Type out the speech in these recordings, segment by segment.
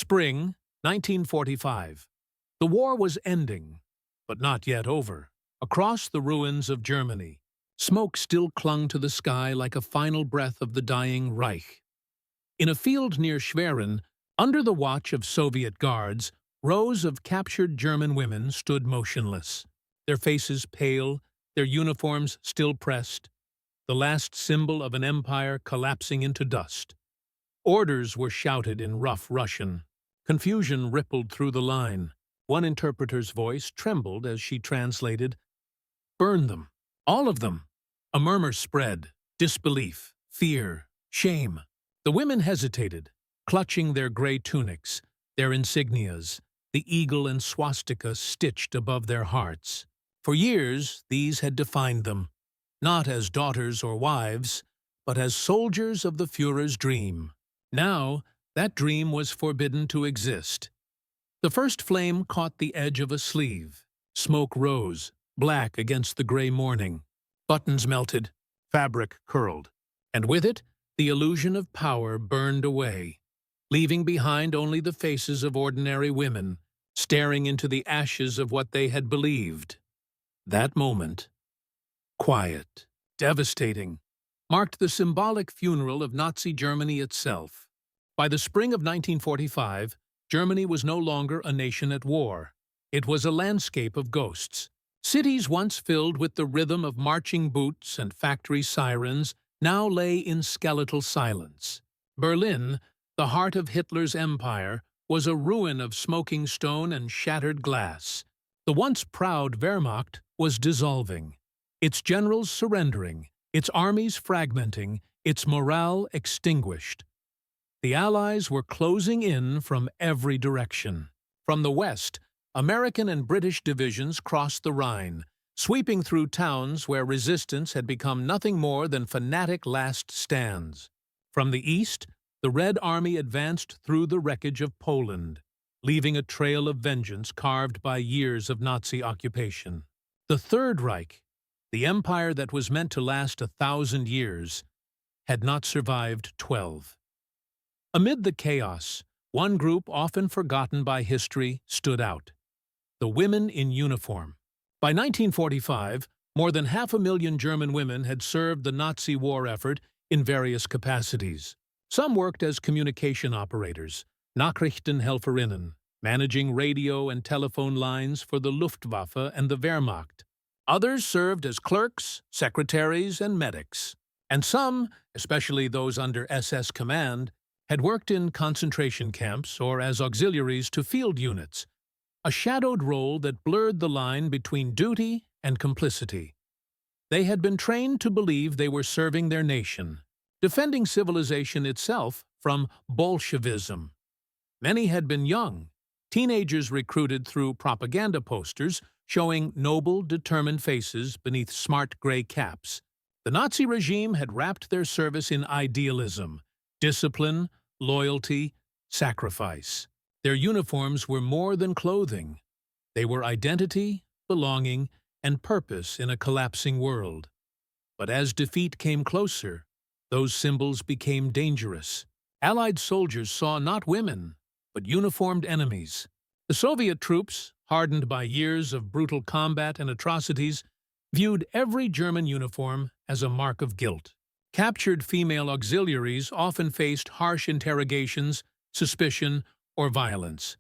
Spring, 1945. The war was ending, but not yet over. Across the ruins of Germany, smoke still clung to the sky like a final breath of the dying Reich. In a field near Schwerin, under the watch of Soviet guards, rows of captured German women stood motionless, their faces pale, their uniforms still pressed, the last symbol of an empire collapsing into dust. Orders were shouted in rough Russian. Confusion rippled through the line. One interpreter's voice trembled as she translated, "Burn them, all of them." A murmur spread, disbelief, fear, shame. The women hesitated, clutching their gray tunics, their insignias, the eagle and swastika stitched above their hearts. For years, these had defined them, not as daughters or wives, but as soldiers of the Führer's dream. Now, that dream was forbidden to exist. The first flame caught the edge of a sleeve. Smoke rose, black against the gray morning. Buttons melted, fabric curled, and with it, the illusion of power burned away, leaving behind only the faces of ordinary women, staring into the ashes of what they had believed. That moment, quiet, devastating, marked the symbolic funeral of Nazi Germany itself. By the spring of 1945, Germany was no longer a nation at war. It was a landscape of ghosts. Cities once filled with the rhythm of marching boots and factory sirens now lay in skeletal silence. Berlin, the heart of Hitler's empire, was a ruin of smoking stone and shattered glass. The once proud Wehrmacht was dissolving, its generals surrendering, its armies fragmenting, its morale extinguished. The Allies were closing in from every direction. From the west, American and British divisions crossed the Rhine, sweeping through towns where resistance had become nothing more than fanatic last stands. From the east, the Red Army advanced through the wreckage of Poland, leaving a trail of vengeance carved by years of Nazi occupation. The Third Reich, the empire that was meant to last 1,000 years, had not survived 12. Amid the chaos, one group often forgotten by history stood out: the women in uniform. By 1945, more than 500,000 German women had served the Nazi war effort in various capacities. Some worked as communication operators, Nachrichtenhelferinnen, managing radio and telephone lines for the Luftwaffe and the Wehrmacht. Others served as clerks, secretaries, and medics. And some, especially those under SS command, had worked in concentration camps or as auxiliaries to field units, a shadowed role that blurred the line between duty and complicity. They had been trained to believe they were serving their nation, defending civilization itself from Bolshevism. Many had been young, teenagers recruited through propaganda posters showing noble, determined faces beneath smart gray caps. The Nazi regime had wrapped their service in idealism, discipline, loyalty, sacrifice. Their uniforms were more than clothing. They were identity, belonging, and purpose in a collapsing world. But as defeat came closer, those symbols became dangerous. Allied soldiers saw not women, but uniformed enemies. The Soviet troops, hardened by years of brutal combat and atrocities, viewed every German uniform as a mark of guilt. Captured female auxiliaries often faced harsh interrogations, suspicion, or violence,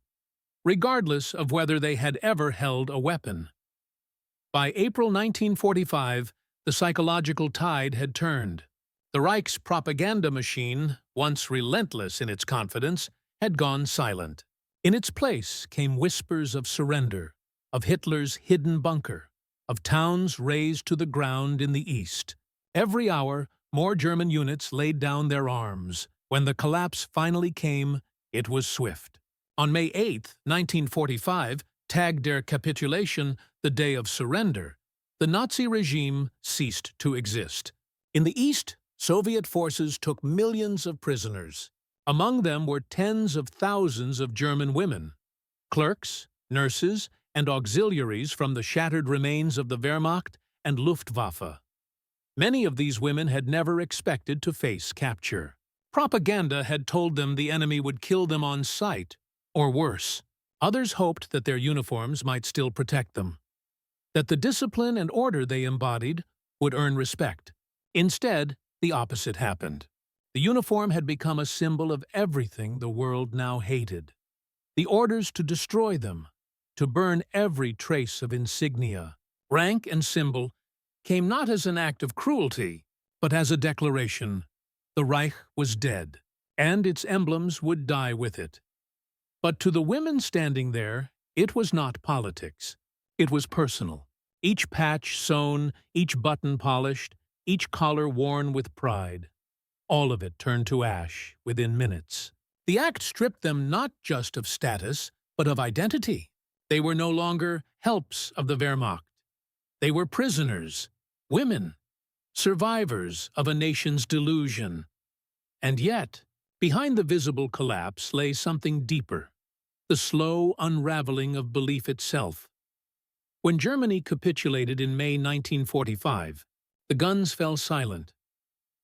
regardless of whether they had ever held a weapon. By April 1945, the psychological tide had turned. The Reich's propaganda machine, once relentless in its confidence, had gone silent. In its place came whispers of surrender, of Hitler's hidden bunker, of towns razed to the ground in the east. Every hour, more German units laid down their arms. When the collapse finally came, it was swift. On May 8, 1945, Tag der Capitulation, the Day of Surrender, the Nazi regime ceased to exist. In the east, Soviet forces took millions of prisoners. Among them were tens of thousands of German women, clerks, nurses, and auxiliaries from the shattered remains of the Wehrmacht and Luftwaffe. Many of these women had never expected to face capture. Propaganda had told them the enemy would kill them on sight Or worse, others hoped that their uniforms might still protect them, that the discipline and order they embodied would earn respect. Instead, the opposite happened. The uniform had become a symbol of everything the world now hated. The orders to destroy them, to burn every trace of insignia, rank, and symbol came not as an act of cruelty, but as a declaration. The Reich was dead, and its emblems would die with it. But to the women standing there, it was not politics. It was personal. Each patch sewn, each button polished, each collar worn with pride. All of it turned to ash within minutes. The act stripped them not just of status, but of identity. They were no longer helps of the Wehrmacht. They were prisoners, women, survivors of a nation's delusion. And yet, behind the visible collapse lay something deeper, the slow unraveling of belief itself. When Germany capitulated in May 1945, the guns fell silent.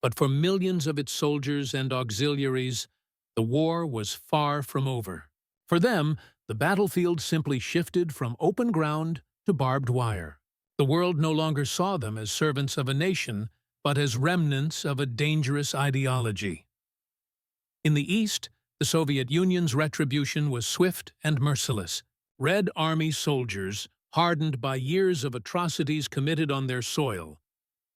But for millions of its soldiers and auxiliaries, the war was far from over. For them, the battlefield simply shifted from open ground to barbed wire. The world no longer saw them as servants of a nation, but as remnants of a dangerous ideology. In the East, the Soviet Union's retribution was swift and merciless. Red Army soldiers, hardened by years of atrocities committed on their soil,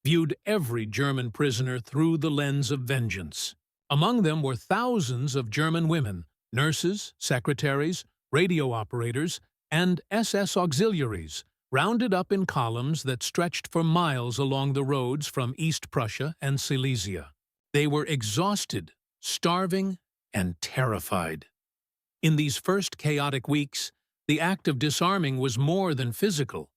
viewed every German prisoner through the lens of vengeance. Among them were thousands of German women, nurses, secretaries, radio operators, and SS auxiliaries, rounded up in columns that stretched for miles along the roads from East Prussia and Silesia. They were exhausted, starving, and terrified. In these first chaotic weeks, the act of disarming was more than physical.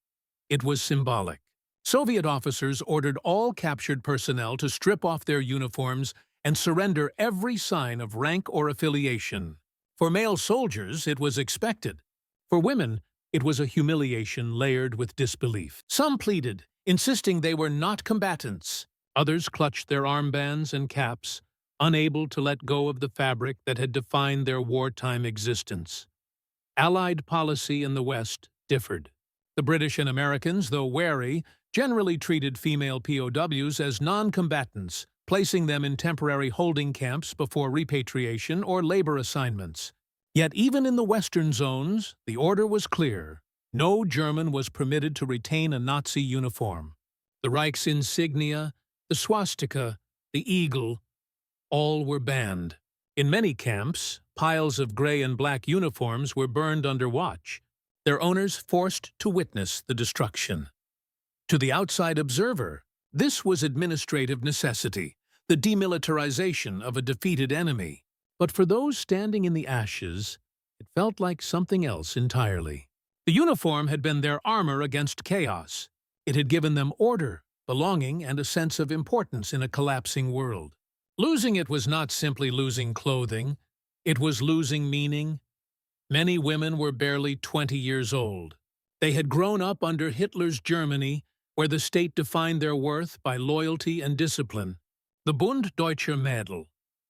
It was symbolic. Soviet officers ordered all captured personnel to strip off their uniforms and surrender every sign of rank or affiliation. For male soldiers, it was expected. For women, it was a humiliation layered with disbelief. Some pleaded, insisting they were not combatants. Others clutched their armbands and caps, unable to let go of the fabric that had defined their wartime existence. Allied policy in the West differed. The British and Americans, though wary, generally treated female POWs as non-combatants, placing them in temporary holding camps before repatriation or labor assignments. Yet even in the Western zones, the order was clear. No German was permitted to retain a Nazi uniform. The Reich's insignia, the swastika, the eagle, all were banned. In many camps, piles of gray and black uniforms were burned under watch, their owners forced to witness the destruction. To the outside observer, this was administrative necessity, the demilitarization of a defeated enemy. But for those standing in the ashes, it felt like something else entirely. The uniform had been their armor against chaos. It had given them order, belonging, and a sense of importance in a collapsing world. Losing it was not simply losing clothing, it was losing meaning. Many women were barely 20 years old. They had grown up under Hitler's Germany, where the state defined their worth by loyalty and discipline. The Bund Deutscher Mädel,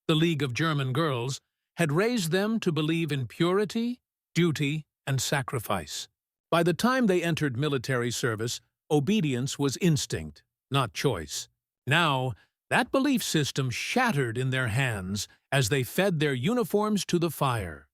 the League of German Girls, had raised them to believe in purity, duty, and sacrifice. By the time they entered military service, obedience was instinct, not choice. Now, that belief system shattered in their hands as they fed their uniforms to the fire.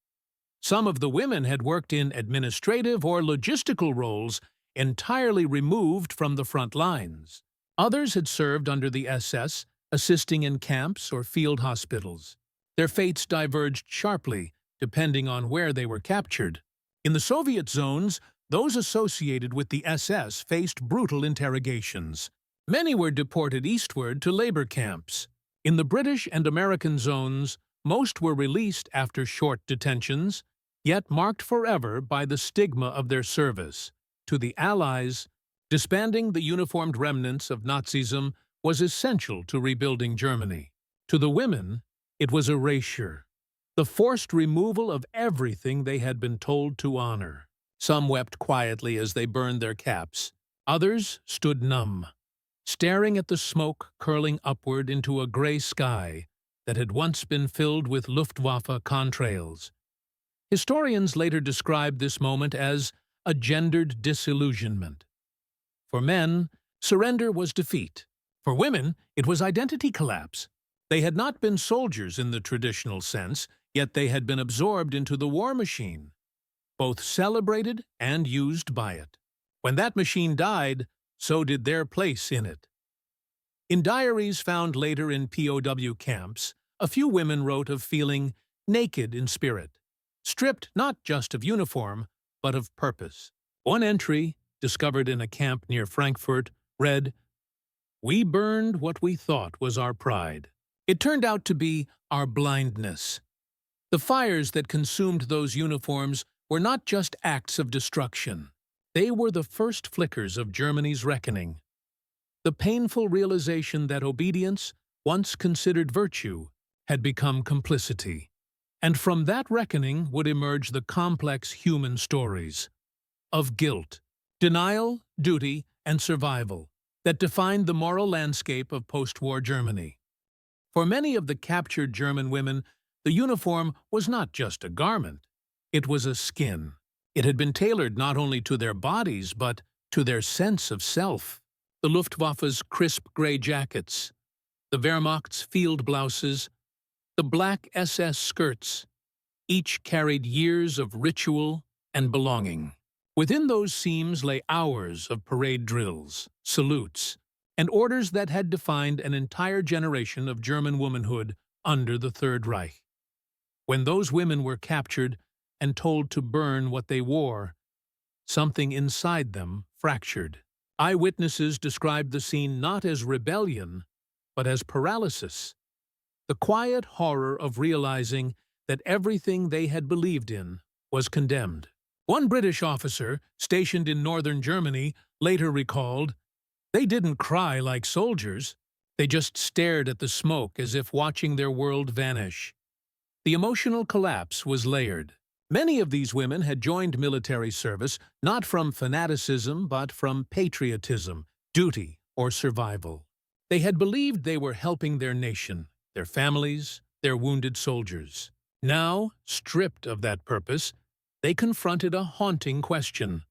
Some of the women had worked in administrative or logistical roles entirely removed from the front lines. Others had served under the SS, assisting in camps or field hospitals. Their fates diverged sharply, depending on where they were captured. In the Soviet zones, those associated with the SS faced brutal interrogations. Many were deported eastward to labor camps. In the British and American zones, most were released after short detentions, yet marked forever by the stigma of their service. To the Allies, disbanding the uniformed remnants of Nazism was essential to rebuilding Germany. To the women, it was erasure, the forced removal of everything they had been told to honor. Some wept quietly as they burned their caps. Others stood numb, staring at the smoke curling upward into a gray sky that had once been filled with Luftwaffe contrails. Historians later described this moment as a gendered disillusionment. For men, surrender was defeat. For women, it was identity collapse. They had not been soldiers in the traditional sense, yet they had been absorbed into the war machine, both celebrated and used by it. When that machine died, so did their place in it. In diaries found later in POW camps, a few women wrote of feeling naked in spirit, stripped not just of uniform, but of purpose. One entry, discovered in a camp near Frankfurt, read, "We burned what we thought was our pride. It turned out to be our blindness." The fires that consumed those uniforms were not just acts of destruction. They were the first flickers of Germany's reckoning. The painful realization that obedience, once considered virtue, had become complicity. And from that reckoning would emerge the complex human stories of guilt, denial, duty, and survival that defined the moral landscape of post-war Germany. For many of the captured German women, the uniform was not just a garment. It was a skin. It had been tailored not only to their bodies, but to their sense of self. The Luftwaffe's crisp gray jackets, the Wehrmacht's field blouses, the black SS skirts, each carried years of ritual and belonging. Within those seams lay hours of parade drills, salutes, and orders that had defined an entire generation of German womanhood under the Third Reich. When those women were captured and told to burn what they wore, something inside them fractured. Eyewitnesses described the scene not as rebellion, but as paralysis, the quiet horror of realizing that everything they had believed in was condemned. One British officer, stationed in northern Germany, later recalled, "They didn't cry like soldiers. They just stared at the smoke as if watching their world vanish." The emotional collapse was layered. Many of these women had joined military service not from fanaticism but from patriotism, duty, or survival. They had believed they were helping their nation, their families, their wounded soldiers. Now, stripped of that purpose, they confronted a haunting question.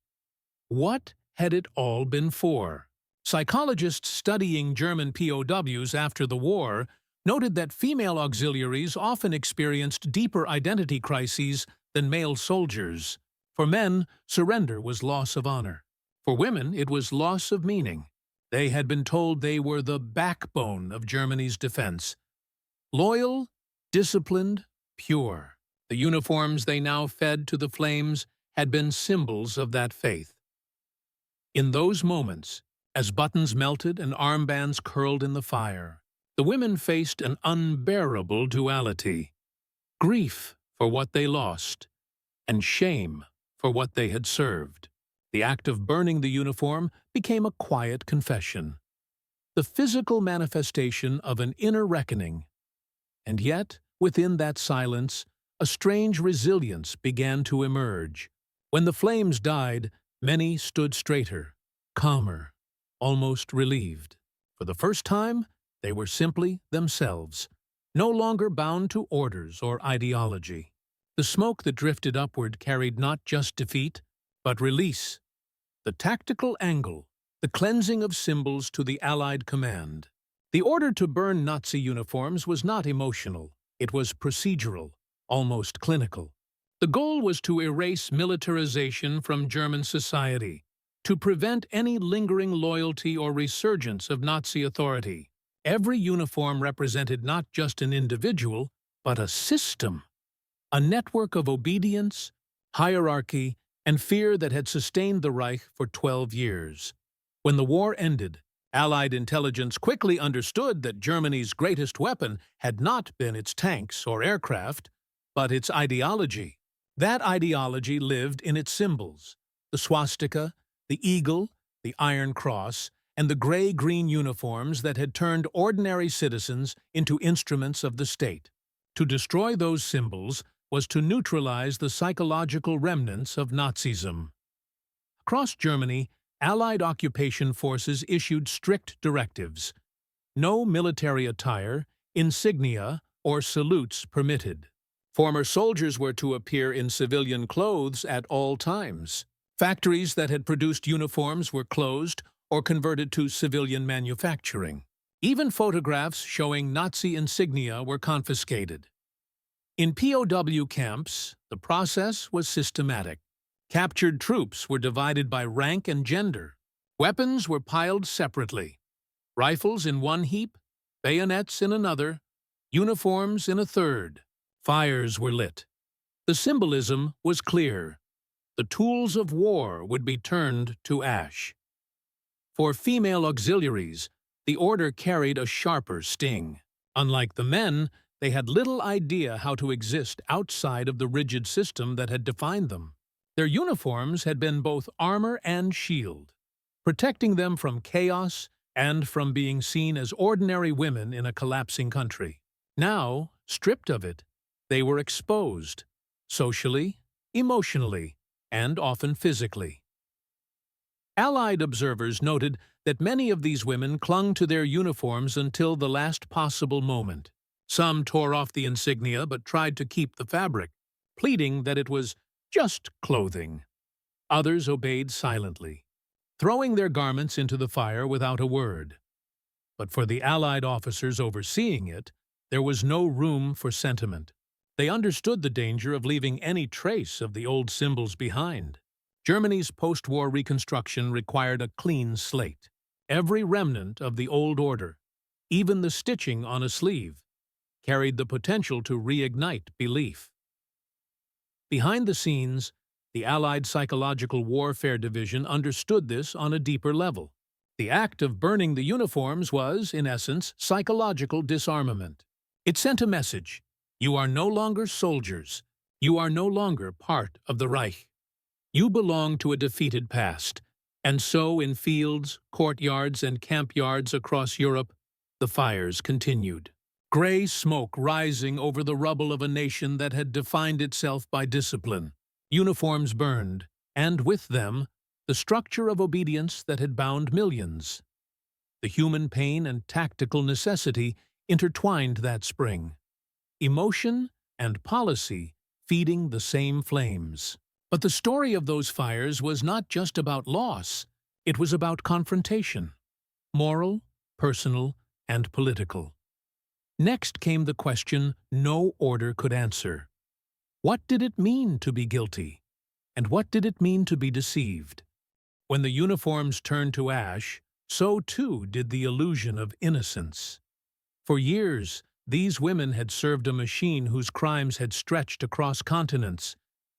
What had it all been for? Psychologists studying German POWs after the war noted that female auxiliaries often experienced deeper identity crises than male soldiers. For men, surrender was loss of honor. For women, it was loss of meaning. They had been told they were the backbone of Germany's defense. Loyal, disciplined, pure. The uniforms they now fed to the flames had been symbols of that faith. In those moments, as buttons melted and armbands curled in the fire, the women faced an unbearable duality: grief for what they lost, and shame for what they had served. The act of burning the uniform became a quiet confession, the physical manifestation of an inner reckoning. And yet, within that silence, a strange resilience began to emerge. When the flames died, many stood straighter, calmer, almost relieved. For the first time, they were simply themselves, no longer bound to orders or ideology. The smoke that drifted upward carried not just defeat, but release. The tactical angle, the cleansing of symbols to the Allied command. The order to burn Nazi uniforms was not emotional. It was procedural, almost clinical. The goal was to erase militarization from German society, to prevent any lingering loyalty or resurgence of Nazi authority. Every uniform represented not just an individual, but a system, a network of obedience, hierarchy, and fear that had sustained the Reich for 12 years. When the war ended, Allied intelligence quickly understood that Germany's greatest weapon had not been its tanks or aircraft, but its ideology. That ideology lived in its symbols: the swastika, the eagle, the Iron Cross, and the gray-green uniforms that had turned ordinary citizens into instruments of the state. To destroy those symbols was to neutralize the psychological remnants of Nazism. Across Germany, Allied occupation forces issued strict directives: no military attire, insignia, or salutes permitted. Former soldiers were to appear in civilian clothes at all times. Factories that had produced uniforms were closed or converted to civilian manufacturing. Even photographs showing Nazi insignia were confiscated. In POW camps, the process was systematic. Captured troops were divided by rank and gender. Weapons were piled separately. Rifles in one heap, bayonets in another, uniforms in a third. Fires were lit. The symbolism was clear. The tools of war would be turned to ash. For female auxiliaries, the order carried a sharper sting. Unlike the men, they had little idea how to exist outside of the rigid system that had defined them. Their uniforms had been both armor and shield, protecting them from chaos and from being seen as ordinary women in a collapsing country. Now, stripped of it, they were exposed, socially, emotionally, and often physically. Allied observers noted that many of these women clung to their uniforms until the last possible moment. Some tore off the insignia but tried to keep the fabric, pleading that it was just clothing. Others obeyed silently, throwing their garments into the fire without a word. But for the Allied officers overseeing it, there was no room for sentiment. They understood the danger of leaving any trace of the old symbols behind. Germany's post-war reconstruction required a clean slate. Every remnant of the old order, even the stitching on a sleeve, carried the potential to reignite belief. Behind the scenes, the Allied Psychological Warfare Division understood this on a deeper level. The act of burning the uniforms was, in essence, psychological disarmament. It sent a message: you are no longer soldiers. You are no longer part of the Reich. You belong to a defeated past. And so, in fields, courtyards, and camp yards across Europe, the fires continued. Gray smoke rising over the rubble of a nation that had defined itself by discipline. Uniforms burned, and with them, the structure of obedience that had bound millions. The human pain and tactical necessity intertwined that spring. Emotion and policy feeding the same flames. But the story of those fires was not just about loss, it was about confrontation. Moral, personal, and political. Next came the question no order could answer. What did it mean to be guilty? And what did it mean to be deceived? When the uniforms turned to ash, so too did the illusion of innocence. For years, these women had served a machine whose crimes had stretched across continents,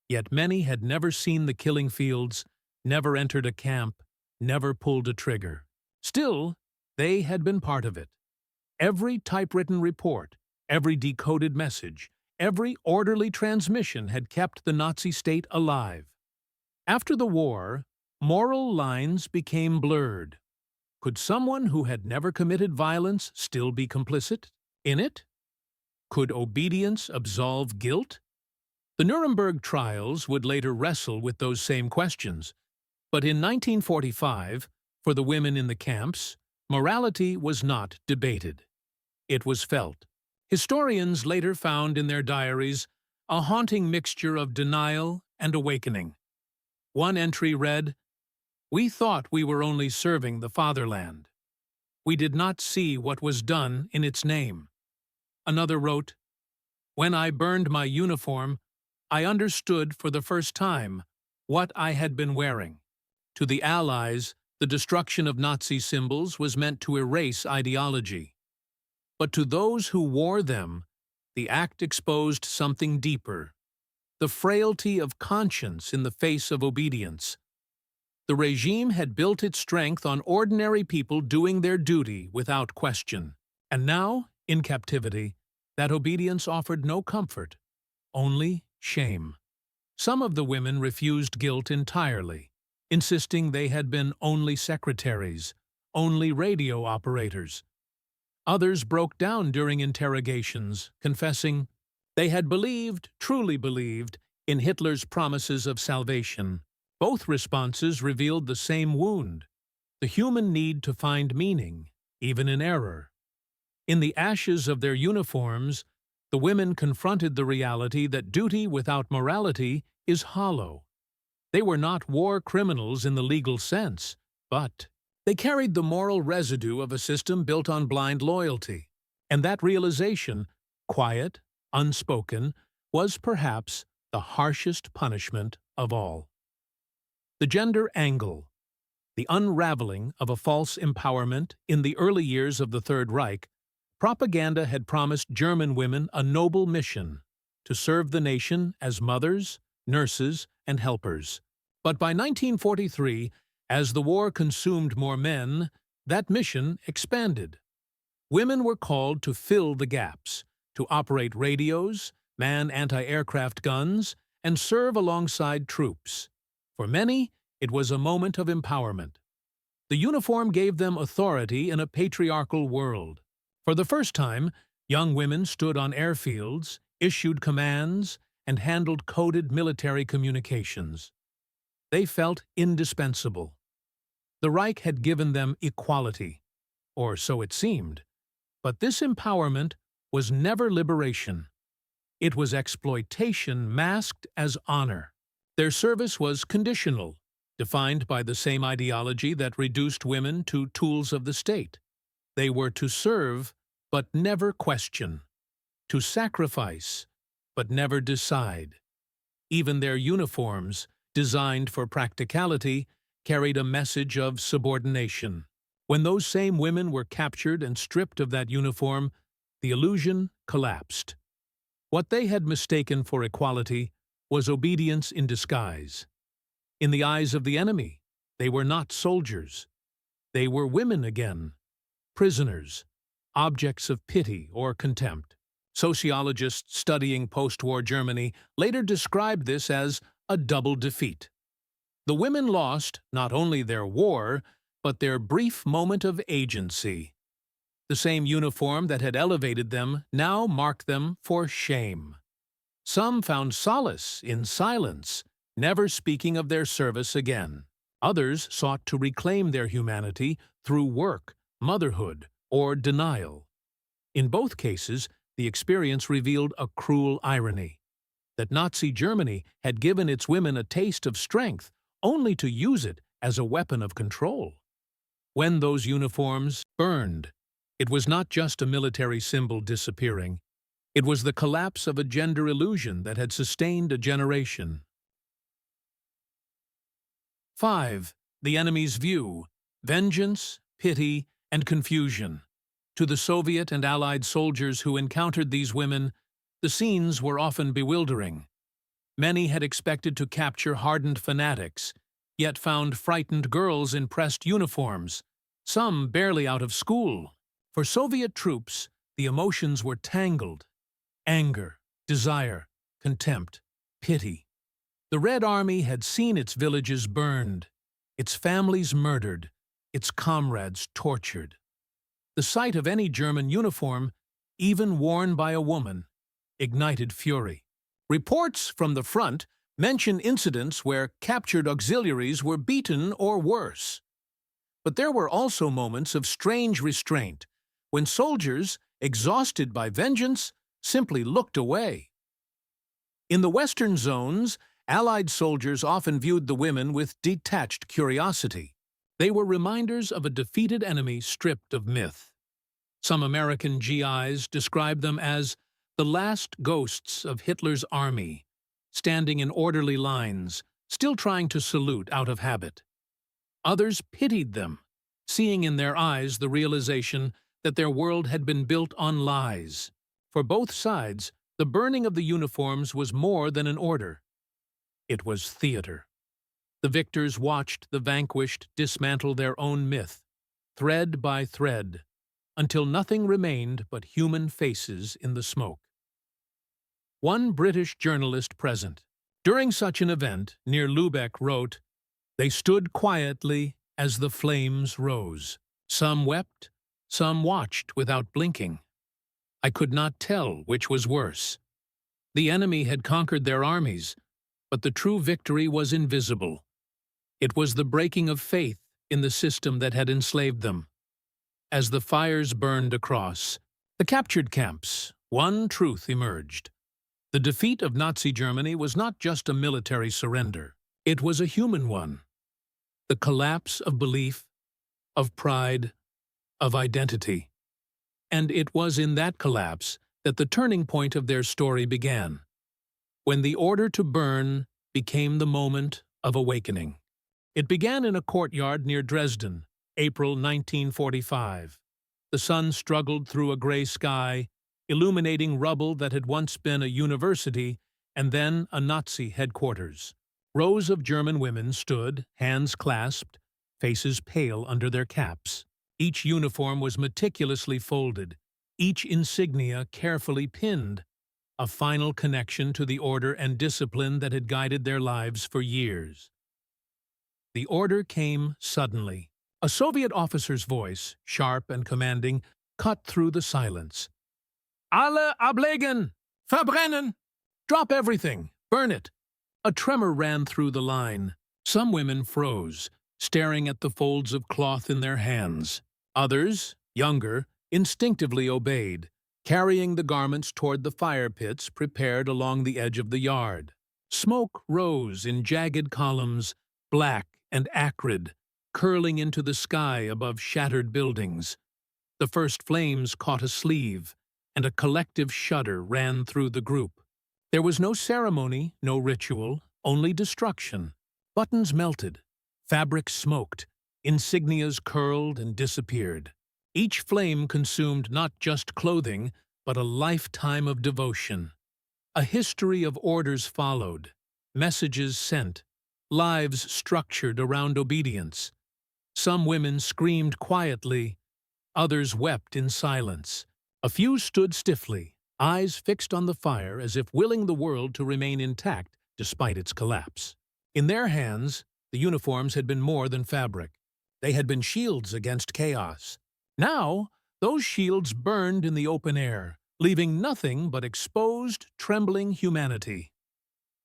yet many had never seen the killing fields, never entered a camp, never pulled a trigger. Still, they had been part of it. Every typewritten report, every decoded message, every orderly transmission had kept the Nazi state alive. After the war, moral lines became blurred. Could someone who had never committed violence still be complicit in it? Could obedience absolve guilt? The Nuremberg trials would later wrestle with those same questions. But in 1945, for the women in the camps, morality was not debated. It was felt. Historians later found in their diaries a haunting mixture of denial and awakening. One entry read, "We thought we were only serving the fatherland. We did not see what was done in its name." Another wrote, "When I burned my uniform, I understood for the first time what I had been wearing." To the Allies, the destruction of Nazi symbols was meant to erase ideology. But to those who wore them, the act exposed something deeper: the frailty of conscience in the face of obedience. The regime had built its strength on ordinary people doing their duty without question. And now, in captivity, that obedience offered no comfort, only shame. Some of the women refused guilt entirely, insisting they had been only secretaries, only radio operators. Others broke down during interrogations, confessing they had believed, truly believed, in Hitler's promises of salvation. Both responses revealed the same wound: the human need to find meaning, even in error. In the ashes of their uniforms, The women confronted the reality that duty without morality is hollow. They were not war criminals in the legal sense, but they carried the moral residue of a system built on blind loyalty. And that realization, quiet, unspoken, was perhaps the harshest punishment of all. The gender angle, the unraveling of a false empowerment in the early years of the Third Reich. Propaganda had promised German women a noble mission to serve the nation as mothers, nurses, and helpers. But by 1943, as the war consumed more men, that mission expanded. Women were called to fill the gaps, to operate radios, man anti-aircraft guns, and serve alongside troops. For many, it was a moment of empowerment. The uniform gave them authority in a patriarchal world. For the first time, young women stood on airfields, issued commands, and handled coded military communications. They felt indispensable. The Reich had given them equality, or so it seemed. But this empowerment was never liberation. It was exploitation masked as honor. Their service was conditional, defined by the same ideology that reduced women to tools of the state. They were to serve, but never question, to sacrifice, but never decide. Even their uniforms, designed for practicality, carried a message of subordination. When those same women were captured and stripped of that uniform, the illusion collapsed. What they had mistaken for equality was obedience in disguise. In the eyes of the enemy, they were not soldiers. They were women again, prisoners, objects of pity or contempt. Sociologists studying post-war Germany later described this as a double defeat. The women lost not only their war, but their brief moment of agency. The same uniform that had elevated them now marked them for shame. Some found solace in silence, never speaking of their service again. Others sought to reclaim their humanity through work, motherhood, or denial. In both cases, the experience revealed a cruel irony, that Nazi Germany had given its women a taste of strength only to use it as a weapon of control. When those uniforms burned, it was not just a military symbol disappearing. It was the collapse of a gender illusion that had sustained a generation. 5. The enemy's view: vengeance, pity, and confusion. To the Soviet and Allied soldiers who encountered these women, the scenes were often bewildering. Many had expected to capture hardened fanatics, yet found frightened girls in pressed uniforms, some barely out of school. For Soviet troops, the emotions were tangled: anger, desire, contempt, pity. The Red Army had seen its villages burned, its families murdered, its comrades tortured. The sight of any German uniform, even worn by a woman, ignited fury. Reports from the front mention incidents where captured auxiliaries were beaten or worse. But there were also moments of strange restraint, when soldiers, exhausted by vengeance, simply looked away. In the Western zones, Allied soldiers often viewed the women with detached curiosity. They were reminders of a defeated enemy stripped of myth. Some American GIs described them as the last ghosts of Hitler's army, standing in orderly lines, still trying to salute out of habit. Others pitied them, seeing in their eyes the realization that their world had been built on lies. For both sides, the burning of the uniforms was more than an order. It was theater. The victors watched the vanquished dismantle their own myth, thread by thread, until nothing remained but human faces in the smoke. One British journalist present during such an event near Lübeck wrote, "They stood quietly as the flames rose. Some wept, some watched without blinking. I could not tell which was worse. The enemy had conquered their armies, but the true victory was invisible. It was the breaking of faith in the system that had enslaved them." As the fires burned across, the captured camps one truth emerged. The defeat of Nazi Germany was not just a military surrender. It was a human one. The collapse of belief, of pride, of identity. And it was in that collapse that the turning point of their story began, when the order to burn became the moment of awakening. It began in a courtyard near Dresden, April 1945. The sun struggled through a gray sky, illuminating rubble that had once been a university and then a Nazi headquarters. Rows of German women stood, hands clasped, faces pale under their caps. Each uniform was meticulously folded, each insignia carefully pinned, a final connection to the order and discipline that had guided their lives for years. The order came suddenly. A Soviet officer's voice, sharp and commanding, cut through the silence. Alle ablegen! Verbrennen! Drop everything! Burn it! A tremor ran through the line. Some women froze, staring at the folds of cloth in their hands. Others, younger, instinctively obeyed, carrying the garments toward the fire pits prepared along the edge of the yard. Smoke rose in jagged columns, black and acrid, curling into the sky above shattered buildings. The first flames caught a sleeve, and a collective shudder ran through the group. There was no ceremony, no ritual, only destruction. Buttons melted, fabrics smoked, insignias curled and disappeared. Each flame consumed not just clothing, but a lifetime of devotion. A history of orders followed, messages sent, lives structured around obedience. Some women screamed quietly, others wept in silence. A few stood stiffly, eyes fixed on the fire as if willing the world to remain intact despite its collapse. In their hands, the uniforms had been more than fabric. They had been shields against chaos. Now, those shields burned in the open air, leaving nothing but exposed, trembling humanity.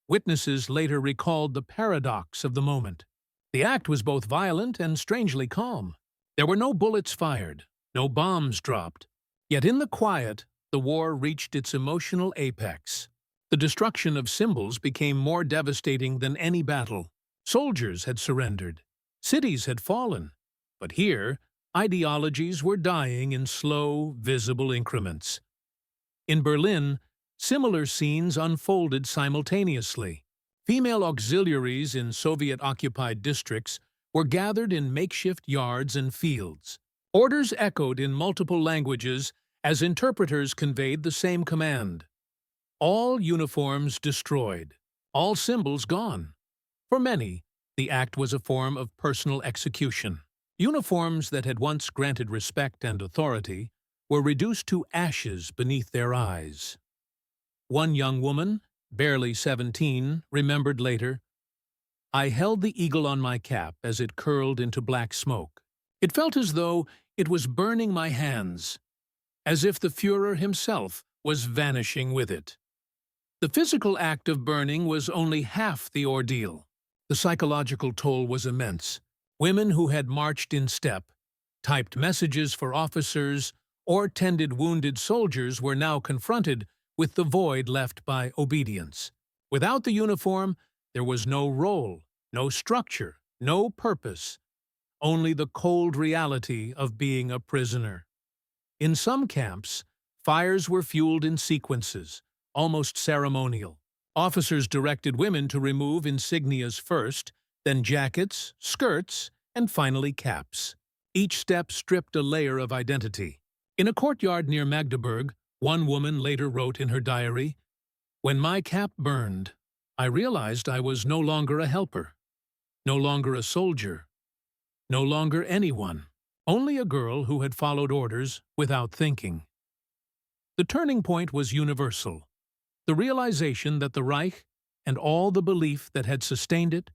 Witnesses later recalled the paradox of the moment. The act was both violent and strangely calm. There were no bullets fired, no bombs dropped. Yet in the quiet, the war reached its emotional apex. The destruction of symbols became more devastating than any battle. Soldiers had surrendered. Cities had fallen. But here, ideologies were dying in slow, visible increments. In Berlin, similar scenes unfolded simultaneously. Female auxiliaries in Soviet-occupied districts were gathered in makeshift yards and fields. Orders echoed in multiple languages as interpreters conveyed the same command. All uniforms destroyed, all symbols gone. For many, the act was a form of personal execution. Uniforms that had once granted respect and authority were reduced to ashes beneath their eyes. One young woman, barely 17, remembered later, "I held the eagle on my cap as it curled into black smoke. It felt as though it was burning my hands, as if the Führer himself was vanishing with it." The physical act of burning was only half the ordeal. The psychological toll was immense. Women who had marched in step, typed messages for officers, or tended wounded soldiers were now confronted with the void left by obedience. Without the uniform, there was no role, no structure, no purpose, only the cold reality of being a prisoner. In some camps, fires were fueled in sequences, almost ceremonial. Officers directed women to remove insignias first, then jackets, skirts, and finally caps. Each step stripped a layer of identity. In a courtyard near Magdeburg, one woman later wrote in her diary, "When my cap burned, I realized I was no longer a helper, no longer a soldier, no longer anyone, only a girl who had followed orders without thinking." The turning point was universal. The realization that the Reich, and all the belief that had sustained it,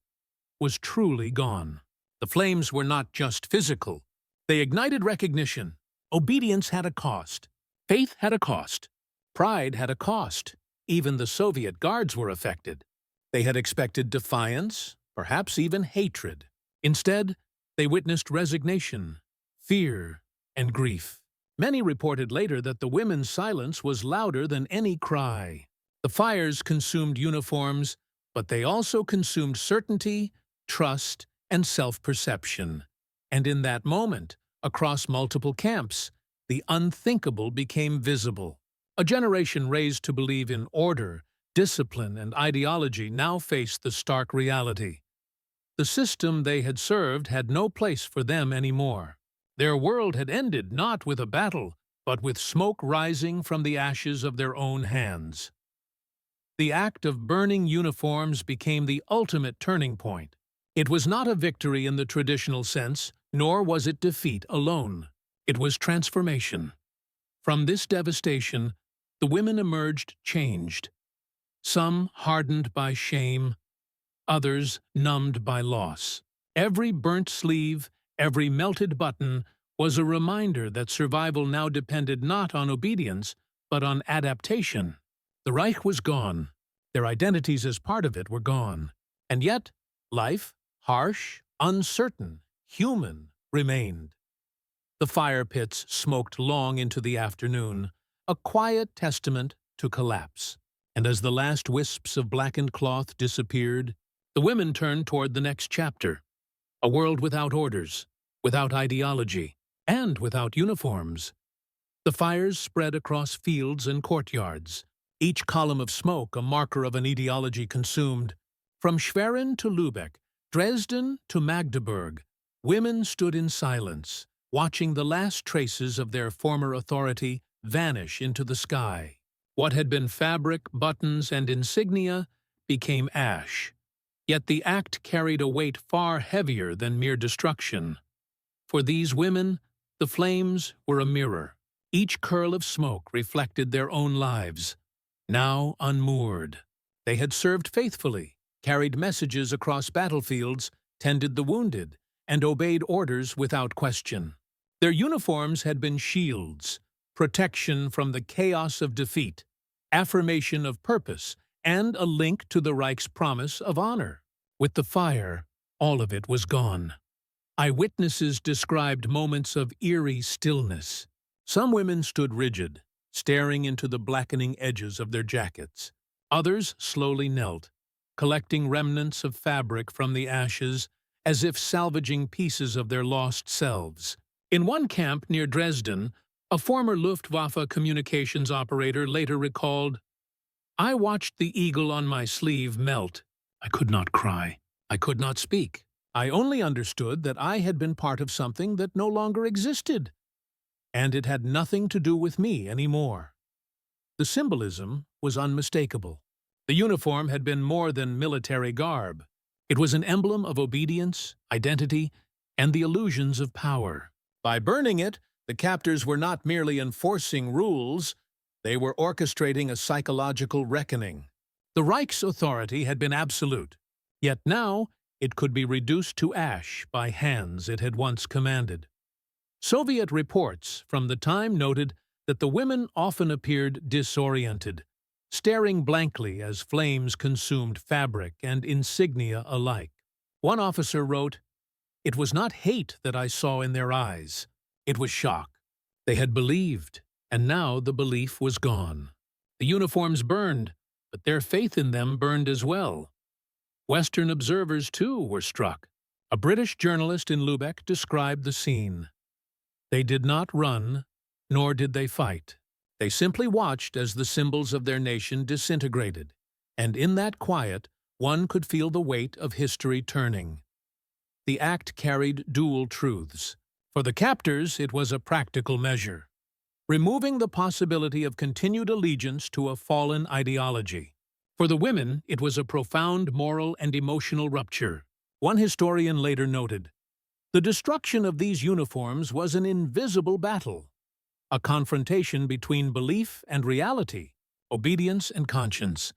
was truly gone. The flames were not just physical. They ignited recognition. Obedience had a cost. Faith had a cost. Pride had a cost. Even the Soviet guards were affected. They had expected defiance, perhaps even hatred. Instead, they witnessed resignation, fear, and grief. Many reported later that the women's silence was louder than any cry. The fires consumed uniforms, but they also consumed certainty, trust, and self-perception. And in that moment, across multiple camps, the unthinkable became visible. A generation raised to believe in order, discipline, and ideology now faced the stark reality. The system they had served had no place for them anymore. Their world had ended not with a battle, but with smoke rising from the ashes of their own hands. The act of burning uniforms became the ultimate turning point. It was not a victory in the traditional sense, nor was it defeat alone. It was transformation. From this devastation, the women emerged changed. Some hardened by shame, others numbed by loss. Every burnt sleeve, every melted button was a reminder that survival now depended not on obedience, but on adaptation. The Reich was gone. Their identities as part of it were gone. And yet, life, harsh, uncertain, human, remained. The fire pits smoked long into the afternoon, a quiet testament to collapse. And as the last wisps of blackened cloth disappeared, the women turned toward the next chapter. A world without orders, without ideology, and without uniforms. The fires spread across fields and courtyards, each column of smoke a marker of an ideology consumed. From Schwerin to Lübeck, Dresden to Magdeburg, women stood in silence, watching the last traces of their former authority vanish into the sky. What had been fabric, buttons, and insignia became ash. Yet the act carried a weight far heavier than mere destruction. For these women, the flames were a mirror. Each curl of smoke reflected their own lives. Now unmoored, they had served faithfully, carried messages across battlefields, tended the wounded, and obeyed orders without question. Their uniforms had been shields, protection from the chaos of defeat, affirmation of purpose, and a link to the Reich's promise of honor. With the fire, all of it was gone. Eyewitnesses described moments of eerie stillness. Some women stood rigid, staring into the blackening edges of their jackets. Others slowly knelt, collecting remnants of fabric from the ashes, as if salvaging pieces of their lost selves. In one camp near Dresden, a former Luftwaffe communications operator later recalled, "I watched the eagle on my sleeve melt. I could not cry. I could not speak. I only understood that I had been part of something that no longer existed. And it had nothing to do with me anymore." The symbolism was unmistakable. The uniform had been more than military garb. It was an emblem of obedience, identity, and the illusions of power. By burning it, the captors were not merely enforcing rules, they were orchestrating a psychological reckoning. The Reich's authority had been absolute, yet now it could be reduced to ash by hands it had once commanded. Soviet reports from the time noted that the women often appeared disoriented, staring blankly as flames consumed fabric and insignia alike. One officer wrote, "It was not hate that I saw in their eyes. It was shock. They had believed, and now the belief was gone. The uniforms burned, but their faith in them burned as well." Western observers, too, were struck. A British journalist in Lübeck described the scene. "They did not run, nor did they fight. They simply watched as the symbols of their nation disintegrated, and in that quiet, one could feel the weight of history turning." The act carried dual truths. For the captors, it was a practical measure, removing the possibility of continued allegiance to a fallen ideology. For the women, it was a profound moral and emotional rupture. One historian later noted, "The destruction of these uniforms was an invisible battle, a confrontation between belief and reality, obedience and conscience.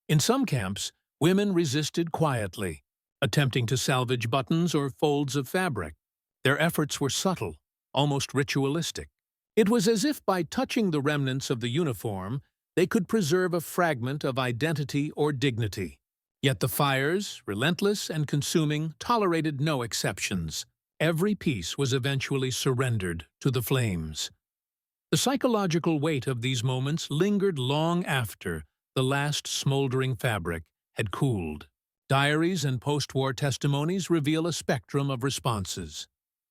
In some camps, women resisted quietly, attempting to salvage buttons or folds of fabric. Their efforts were subtle, almost ritualistic. It was as if by touching the remnants of the uniform, they could preserve a fragment of identity or dignity. Yet the fires, relentless and consuming, tolerated no exceptions. Every piece was eventually surrendered to the flames. The psychological weight of these moments lingered long after the last smoldering fabric had cooled. Diaries and post-war testimonies reveal a spectrum of responses: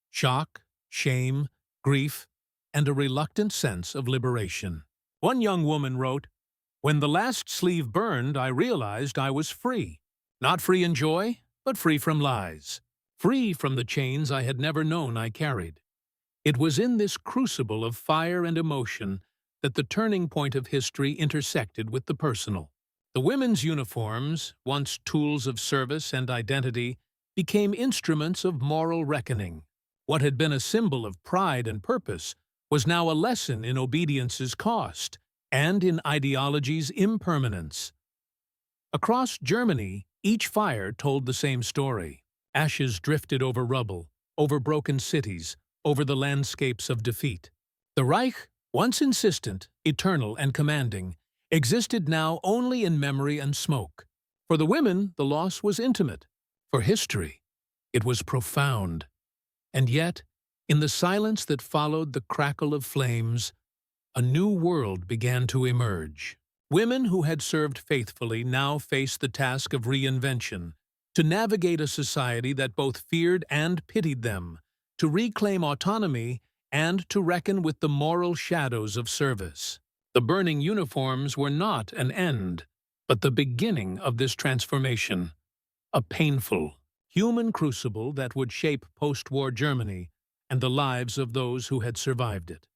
shock, shame, grief, and a reluctant sense of liberation. One young woman wrote, "When the last sleeve burned, I realized I was free. Not free in joy, but free from lies. Free from the chains I had never known I carried." It was in this crucible of fire and emotion that the turning point of history intersected with the personal. The women's uniforms, once tools of service and identity, became instruments of moral reckoning. What had been a symbol of pride and purpose was now a lesson in obedience's cost and in ideology's impermanence. Across Germany, each fire told the same story. Ashes drifted over rubble, over broken cities, over the landscapes of defeat. The Reich, once insistent, eternal, and commanding, existed now only in memory and smoke. For the women, the loss was intimate. For history, it was profound. And yet, in the silence that followed the crackle of flames, a new world began to emerge. Women who had served faithfully now faced the task of reinvention, to navigate a society that both feared and pitied them, to reclaim autonomy and to reckon with the moral shadows of service. The burning uniforms were not an end, but the beginning of this transformation, a painful, human crucible that would shape post-war Germany and the lives of those who had survived it.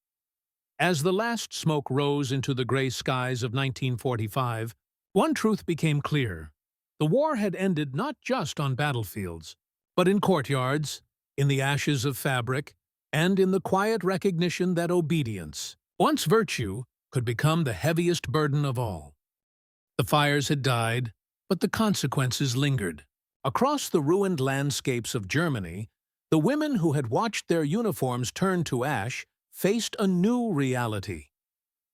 As the last smoke rose into the gray skies of 1945, one truth became clear. The war had ended not just on battlefields, but in courtyards, in the ashes of fabric, and in the quiet recognition that obedience, once virtue, could become the heaviest burden of all. The fires had died, but the consequences lingered. Across the ruined landscapes of Germany, the women who had watched their uniforms turn to ash faced a new reality,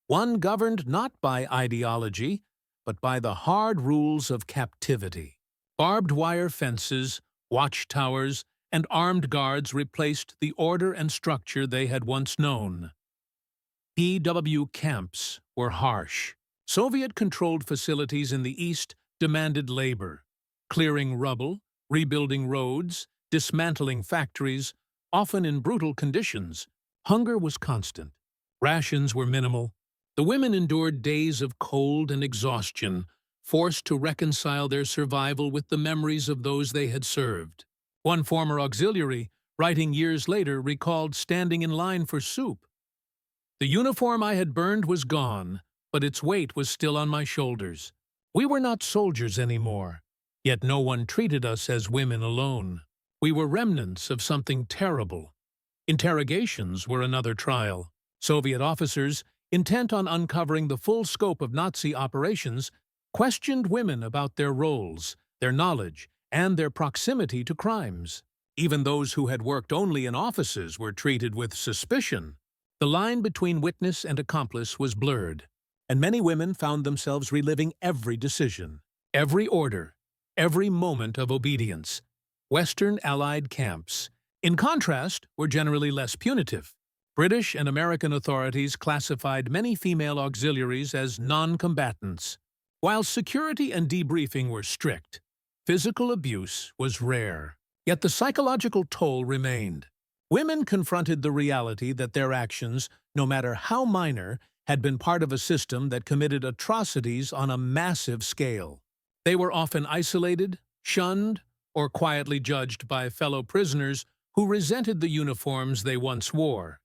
one governed not by ideology, but by the hard rules of captivity. Barbed wire fences, watchtowers, and armed guards replaced the order and structure they had once known. POW camps were harsh. Soviet-controlled facilities in the east demanded labor, clearing rubble, rebuilding roads, dismantling factories, often in brutal conditions. Hunger was constant. Rations were minimal. The women endured days of cold and exhaustion, forced to reconcile their survival with the memories of those they had served. One former auxiliary, writing years later, recalled standing in line for soup. "The uniform I had burned was gone, but its weight was still on my shoulders. We were not soldiers anymore, yet no one treated us as women alone. We were remnants of something terrible." Interrogations were another trial. Soviet officers, intent on uncovering the full scope of Nazi operations, questioned women about their roles, their knowledge, and their proximity to crimes. Even those who had worked only in offices were treated with suspicion. The line between witness and accomplice was blurred, and many women found themselves reliving every decision, every order, every moment of obedience. Western Allied camps, in contrast, were generally less punitive. British and American authorities classified many female auxiliaries as non-combatants. While security and debriefing were strict, physical abuse was rare. Yet the psychological toll remained. Women confronted the reality that their actions, no matter how minor, had been part of a system that committed atrocities on a massive scale. They were often isolated, shunned, or quietly judged by fellow prisoners who resented the uniforms they once wore.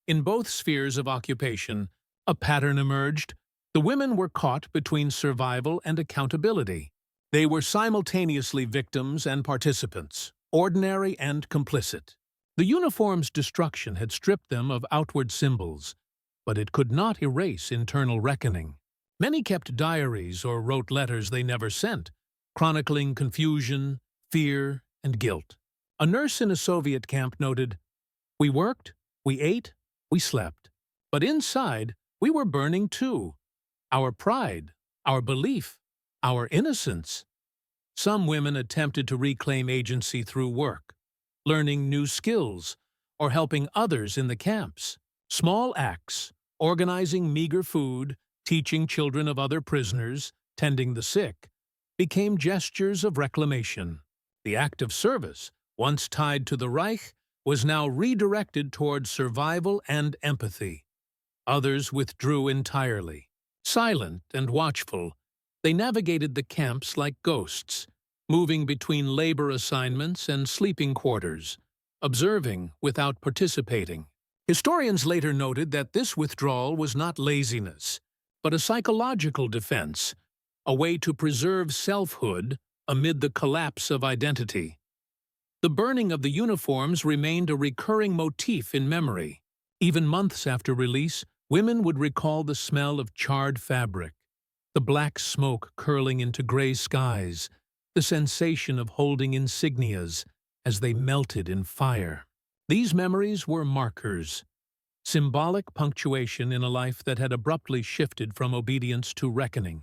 In both spheres of occupation, a pattern emerged. The women were caught between survival and accountability. They were simultaneously victims and participants, ordinary and complicit. The uniform's destruction had stripped them of outward symbols, but it could not erase internal reckoning. Many kept diaries or wrote letters they never sent, chronicling confusion, fear, and guilt. A nurse in a Soviet camp noted, "We worked, we ate, we slept. But inside, we were burning too. Our pride, our belief, our innocence." Some women attempted to reclaim agency through work, learning new skills, or helping others in the camps. Small acts, Organizing meager food, teaching children of other prisoners, tending the sick, became gestures of reclamation. The act of service, once tied to the Reich, was now redirected toward survival and empathy. Others withdrew entirely. Silent and watchful, they navigated the camps like ghosts, moving between labor assignments and sleeping quarters, observing without participating. Historians later noted that this withdrawal was not laziness, but a psychological defense, a way to preserve selfhood amid the collapse of identity. The burning of the uniforms remained a recurring motif in memory. Even months after release, women would recall the smell of charred fabric, the black smoke curling into gray skies, the sensation of holding insignias as they melted in fire. These memories were markers, symbolic punctuation in a life that had abruptly shifted from obedience to reckoning.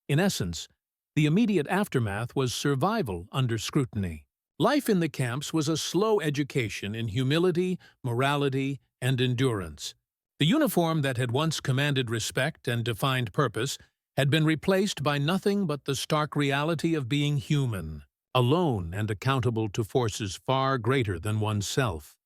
In essence, the immediate aftermath was survival under scrutiny. Life in the camps was a slow education in humility, morality, and endurance. The uniform that had once commanded respect and defined purpose had been replaced by nothing but the stark reality of being human, alone and accountable to forces far greater than oneself.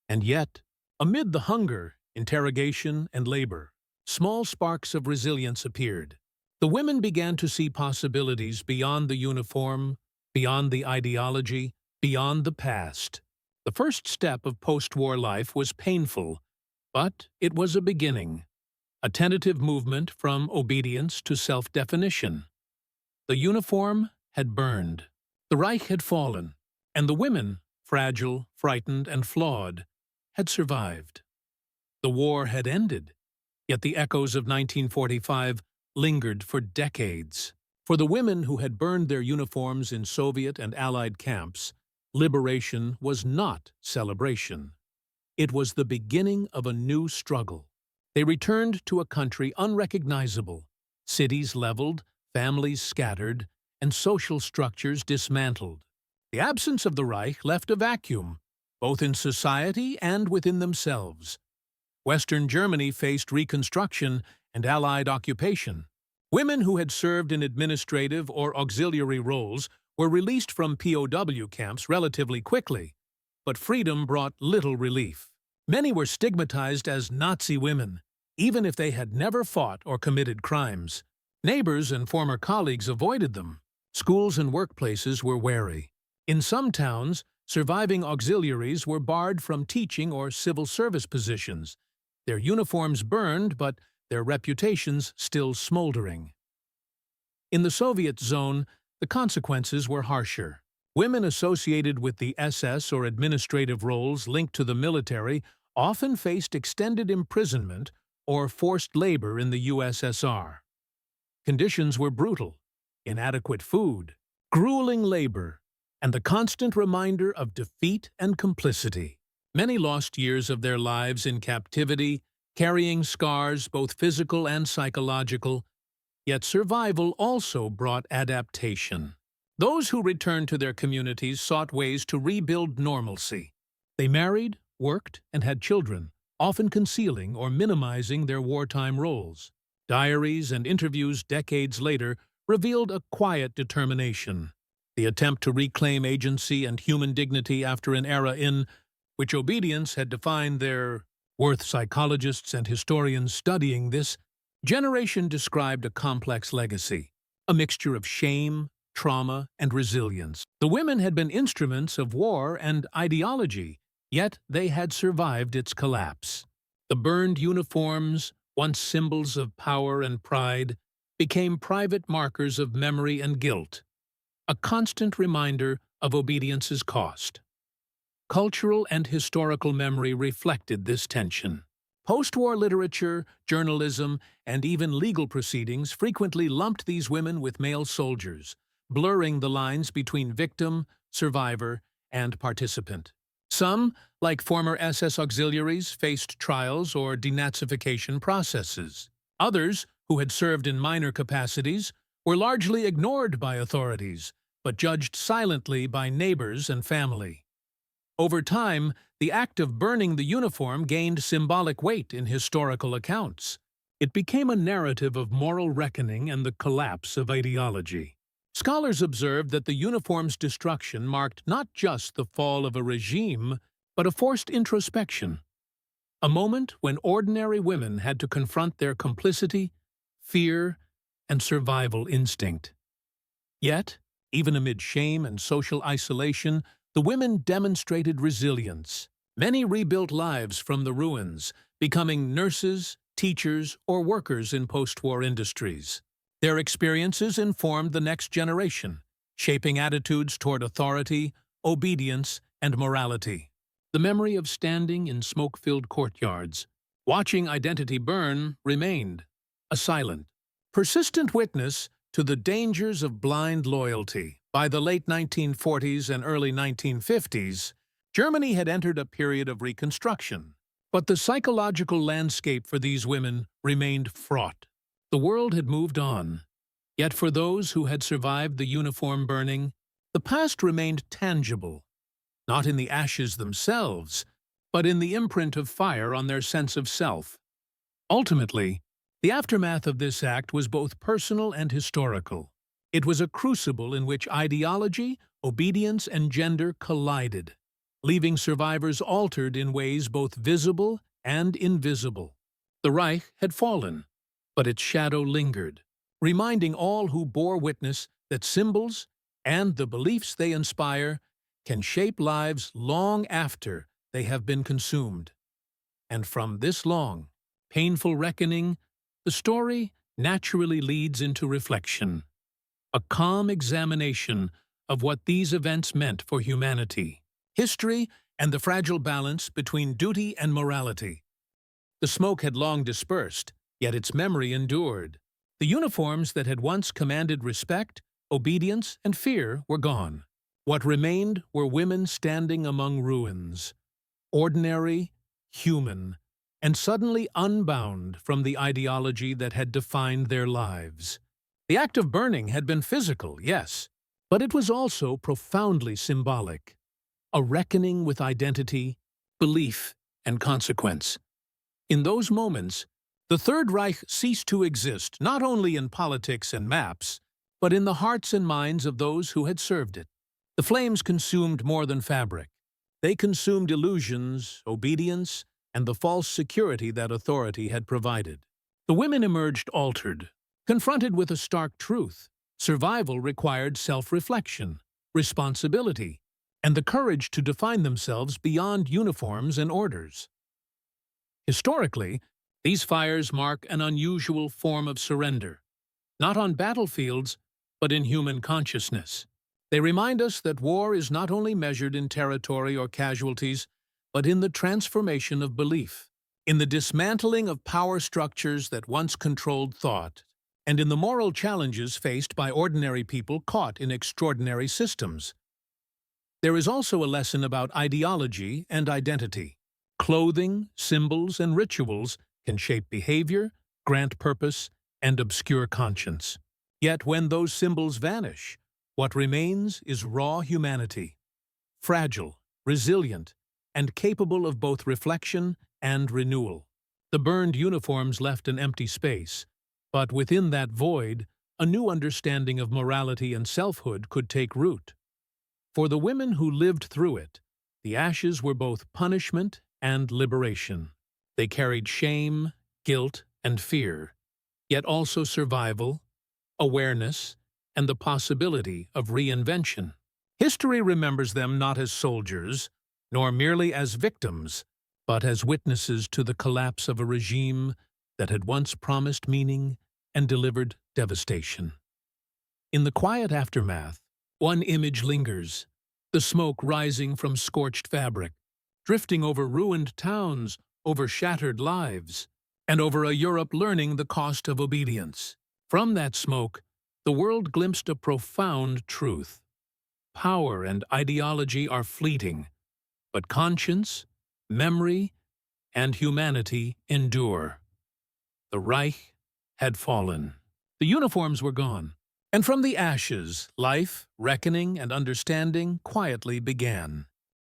And yet, amid the hunger, interrogation, and labor, small sparks of resilience appeared. The women began to see possibilities beyond the uniform, beyond the ideology, beyond the past. The first step of post-war life was painful, but it was a beginning, a tentative movement from obedience to self-definition. The uniform had burned, the Reich had fallen, and the women, fragile, frightened, and flawed, had survived. The war had ended, yet the echoes of 1945 lingered for decades. For the women who had burned their uniforms in Soviet and Allied camps, liberation was not celebration. It was the beginning of a new struggle. They returned to a country unrecognizable, cities leveled, families scattered, and social structures dismantled. The absence of the Reich left a vacuum, both in society and within themselves. Western Germany faced reconstruction and Allied occupation. Women who had served in administrative or auxiliary roles were released from POW camps relatively quickly, but freedom brought little relief. Many were stigmatized as Nazi women, even if they had never fought or committed crimes. Neighbors and former colleagues avoided them. Schools and workplaces were wary. In some towns, surviving auxiliaries were barred from teaching or civil service positions. Their uniforms burned, but their reputations still smoldering. In the Soviet zone, the consequences were harsher. Women associated with the SS or administrative roles linked to the military often faced extended imprisonment or forced labor in the USSR. Conditions were brutal: inadequate food, grueling labor, and the constant reminder of defeat and complicity. Many lost years of their lives in captivity, carrying scars both physical and psychological, yet survival also brought adaptation. Those who returned to their communities sought ways to rebuild normalcy. They married, worked, and had children, often concealing or minimizing their wartime roles. Diaries and interviews decades later revealed a quiet determination, the attempt to reclaim agency and human dignity after an era in which obedience had defined their worth. Psychologists and historians studying this generation described a complex legacy, a mixture of shame, trauma, and resilience. The women had been instruments of war and ideology, yet they had survived its collapse. The burned uniforms, once symbols of power and pride, became private markers of memory and guilt, a constant reminder of obedience's cost. Cultural and historical memory reflected this tension. Post-war literature, journalism, and even legal proceedings frequently lumped these women with male soldiers, blurring the lines between victim, survivor, and participant. Some, like former SS auxiliaries, faced trials or denazification processes. Others, who had served in minor capacities, were largely ignored by authorities, but judged silently by neighbors and family. Over time, the act of burning the uniform gained symbolic weight in historical accounts. It became a narrative of moral reckoning and the collapse of ideology. Scholars observed that the uniform's destruction marked not just the fall of a regime, but a forced introspection, a moment when ordinary women had to confront their complicity, fear, and survival instinct. Yet, even amid shame and social isolation, the women demonstrated resilience. Many rebuilt lives from the ruins, becoming nurses, teachers, or workers in post-war industries. Their experiences informed the next generation, shaping attitudes toward authority, obedience, and morality. The memory of standing in smoke-filled courtyards, watching identity burn, remained, a silent, persistent witness to the dangers of blind loyalty. By the late 1940s and early 1950s, Germany had entered a period of reconstruction, but the psychological landscape for these women remained fraught. The world had moved on, yet for those who had survived the uniform burning, the past remained tangible, not in the ashes themselves, but in the imprint of fire on their sense of self. Ultimately, the aftermath of this act was both personal and historical. It was a crucible in which ideology, obedience, and gender collided, leaving survivors altered in ways both visible and invisible. The Reich had fallen, but its shadow lingered, reminding all who bore witness that symbols and the beliefs they inspire can shape lives long after they have been consumed. And from this long, painful reckoning, the story naturally leads into reflection, a calm examination of what these events meant for humanity, history, and the fragile balance between duty and morality. The smoke had long dispersed, yet its memory endured. The uniforms that had once commanded respect, obedience, and fear were gone. What remained were women standing among ruins, ordinary, human, and suddenly unbound from the ideology that had defined their lives. The act of burning had been physical, yes, but it was also profoundly symbolic, a reckoning with identity, belief, and consequence. In those moments, the Third Reich ceased to exist not only in politics and maps, but in the hearts and minds of those who had served it. The flames consumed more than fabric. They consumed illusions, obedience, and the false security that authority had provided. The women emerged altered, confronted with a stark truth. Survival required self-reflection, responsibility, and the courage to define themselves beyond uniforms and orders. Historically, these fires mark an unusual form of surrender, not on battlefields, but in human consciousness. They remind us that war is not only measured in territory or casualties, but in the transformation of belief, in the dismantling of power structures that once controlled thought, and in the moral challenges faced by ordinary people caught in extraordinary systems. There is also a lesson about ideology and identity. Clothing, symbols, and rituals can shape behavior, grant purpose, and obscure conscience. Yet when those symbols vanish, what remains is raw humanity, fragile, resilient, and capable of both reflection and renewal. The burned uniforms left an empty space, but within that void, a new understanding of morality and selfhood could take root. For the women who lived through it, the ashes were both punishment and liberation. They carried shame, guilt, and fear, yet also survival, awareness, and the possibility of reinvention. History remembers them not as soldiers, nor merely as victims, but as witnesses to the collapse of a regime that had once promised meaning and delivered devastation. In the quiet aftermath, one image lingers, the smoke rising from scorched fabric, drifting over ruined towns, over shattered lives, and over a Europe learning the cost of obedience. From that smoke, the world glimpsed a profound truth. Power and ideology are fleeting, but conscience, memory, and humanity endure. The Reich had fallen. The uniforms were gone, and from the ashes, life, reckoning, and understanding quietly began.